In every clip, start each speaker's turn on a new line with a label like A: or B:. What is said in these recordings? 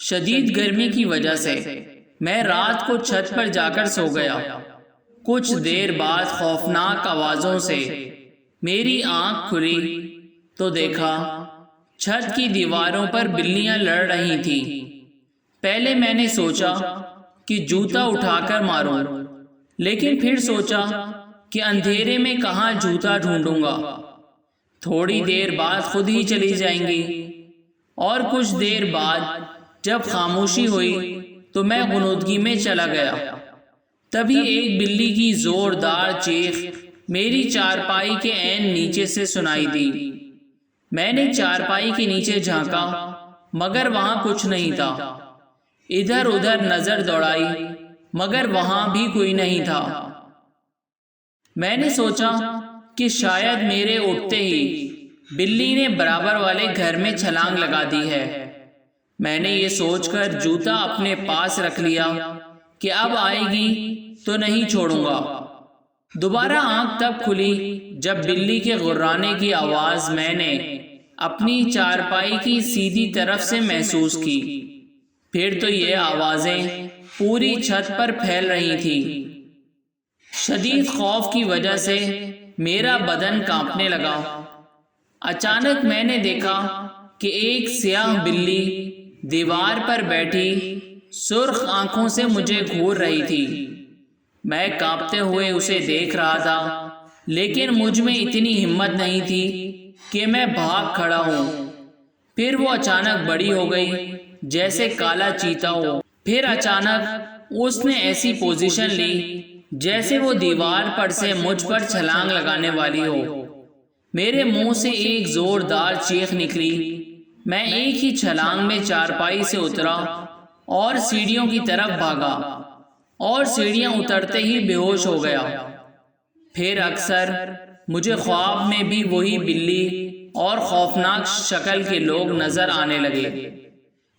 A: شدید گرمی کی وجہ سے میں رات کو چھت پر جا کر سو گیا۔ کچھ دیر بعد خوفناک آوازوں سے میری آنکھ کھلی تو دیکھا چھت کی دیواروں پر بلیاں لڑ رہی تھیں۔ پہلے میں نے سوچا کہ جوتا اٹھا کر ماروں، لیکن پھر سوچا کہ اندھیرے میں کہاں جوتا ڈھونڈوں گا، تھوڑی دیر بعد خود ہی چلی جائیں گی۔ اور کچھ دیر بعد جب خاموشی ہوئی تو میں غنودگی میں چلا گیا۔ تبھی ایک بلی کی زوردار چیخ میری چارپائی کے عین نیچے سے سنائی دی۔ میں نے چارپائی کے نیچے جھانکا مگر وہاں کچھ نہیں تھا۔ ادھر ادھر نظر دوڑائی مگر وہاں بھی کوئی نہیں تھا۔ میں نے سوچا کہ شاید میرے اٹھتے ہی بلی نے برابر والے گھر میں چھلانگ لگا دی ہے۔ میں نے یہ سوچ کر جوتا اپنے پاس رکھ لیا کہ اب آئے گی تو نہیں چھوڑوں گا۔ دوبارہ آنکھ تب کھلی جب بلی کے غرانے کی آواز میں نے اپنی چارپائی کی سیدھی طرف سے محسوس کی۔ پھر تو یہ آوازیں پوری چھت پر پھیل رہی تھیں۔ شدید خوف کی وجہ سے میرا بدن کانپنے لگا۔ اچانک میں نے دیکھا کہ ایک سیاہ بلی دیوار پر بیٹھی سرخ آنکھوں سے مجھے گھور رہی تھی۔ میں کانپتے ہوئے اسے دیکھ رہا تھا، لیکن مجھ میں اتنی ہمت نہیں تھی کہ میں بھاگ کھڑا ہوں۔ پھر وہ اچانک بڑی ہو گئی جیسے کالا چیتا ہو۔ پھر اچانک اس نے ایسی پوزیشن لی جیسے وہ دیوار پر سے مجھ پر چھلانگ لگانے والی ہو۔ میرے منہ سے ایک زوردار چیخ نکلی۔ میں ایک ہی چھلانگ میں چارپائی سے اترا اور سیڑھیوں کی طرف بھاگا، اور سیڑھیاں اترتے ہی بے ہوش ہو گیا۔ پھر اکثر مجھے خواب میں بھی وہی بلی اور خوفناک شکل کے لوگ نظر آنے لگے۔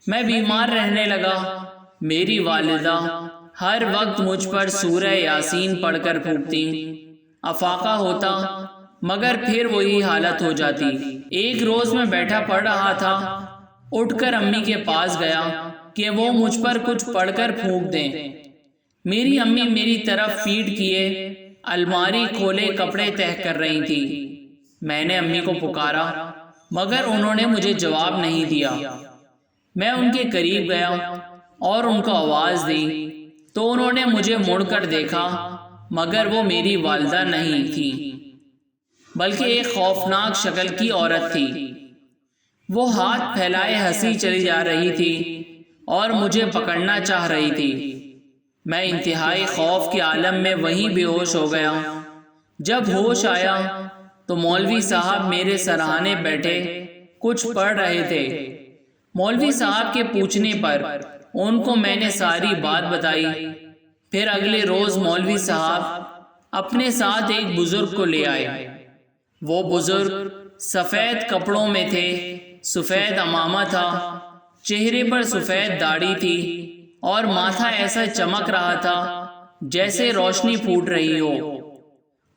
A: میں بیمار رہنے لگا۔ میری والدہ ہر وقت مجھ پر سورہ یاسین پڑھ کر پھونکتی۔ افاقہ ہوتا مگر پھر وہی حالت ہو جاتی۔ ایک روز میں بیٹھا پڑھ رہا تھا، اٹھ کر امی کے پاس گیا کہ وہ مجھ پر کچھ پڑھ کر پھونک دیں۔ میری امی میری طرف پیٹھ کیے الماری کھولے کپڑے تہہ کر رہی تھی۔ میں نے امی کو پکارا مگر انہوں نے مجھے جواب نہیں دیا۔ میں ان کے قریب گیا اور ان کو آواز دی تو انہوں نے مجھے مڑ کر دیکھا مگر وہ میری والدہ نہیں تھی، بلکہ ایک خوفناک شکل کی عورت تھی۔ وہ ہاتھ پھیلائے ہنسی چلی جا رہی تھی اور مجھے پکڑنا چاہ رہی تھی۔ میں انتہائی خوف کے عالم میں وہیں بے ہوش ہو گیا۔ جب ہوش آیا تو مولوی صاحب میرے سرہانے بیٹھے کچھ پڑھ رہے تھے۔ مولوی صاحب کے پوچھنے پر ان کو میں نے ساری بات بتائی۔ پھر اگلے روز مولوی صاحب اپنے ساتھ ایک بزرگ کو لے آئے۔ وہ بزرگ سفید کپڑوں میں تھے، سفید عمامہ تھا، چہرے پر سفید داڑھی تھی اور ماتھا ایسا چمک رہا تھا جیسے روشنی پھوٹ رہی ہو۔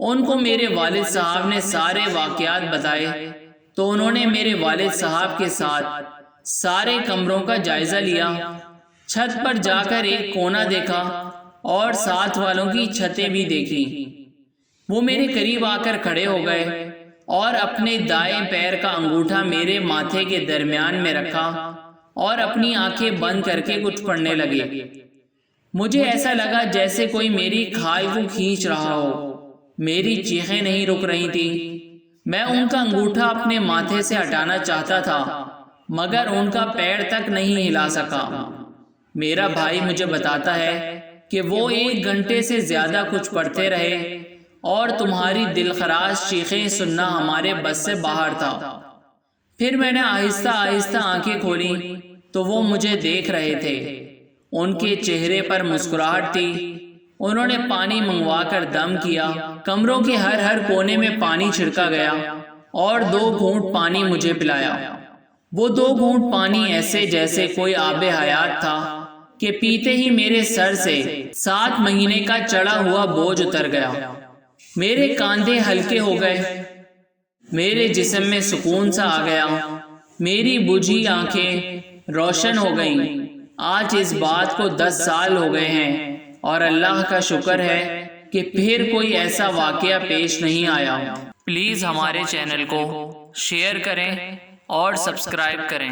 A: ان کو میرے والد صاحب نے سارے واقعات بتائے تو انہوں نے میرے والد صاحب کے ساتھ سارے کمروں کا جائزہ لیا۔ چھت پر جا کر ایک کونا دیکھا اور ساتھ والوں کی چھتیں بھی دیکھی۔ وہ میرے قریب آ کر کھڑے ہو گئے اور اپنے دائیں پیر کا انگوٹھا میرے ماتھے کے درمیان میں رکھا اور اپنی آنکھیں بند کر کے کچھ پڑھنے لگے۔ مجھے ایسا لگا جیسے کوئی میری کھال کو کھینچ رہا ہو۔ میری چیخیں نہیں رک رہی تھیں۔ میں ان کا انگوٹھا اپنے ماتھے سے ہٹانا چاہتا تھا مگر ان کا پیر تک نہیں ہلا سکا۔ میرا بھائی مجھے بتاتا ہے کہ وہ 1 گھنٹے سے زیادہ کچھ پڑھتے رہے اور تمہاری دلخراش چیخیں سننا ہمارے بس سے باہر تھا۔ پھر میں نے آہستہ آہستہ آنکھیں کھولی تو وہ مجھے دیکھ رہے تھے۔ ان کے چہرے پر مسکراہٹ تھی۔ انہوں نے پانی منگوا کر دم کیا۔ کمروں کے ہر کونے میں پانی چھڑکا گیا اور 2 گھونٹ پانی مجھے پلایا۔ وہ 2 گھونٹ پانی ایسے جیسے کوئی آب حیات تھا کہ پیتے ہی میرے سر سے 7 مہینے کا چڑھا ہوا بوجھ اتر گیا۔ میرے کاندھے ہلکے ہو گئے، میرے جسم میں سکون سا آ گیا، میری بجھی آنکھیں روشن ہو گئیں۔ آج اس بات کو 10 سال ہو گئے ہیں اور اللہ کا شکر ہے کہ پھر کوئی ایسا واقعہ پیش نہیں آیا۔ پلیز ہمارے چینل کو شیئر کریں اور سبسکرائب کریں۔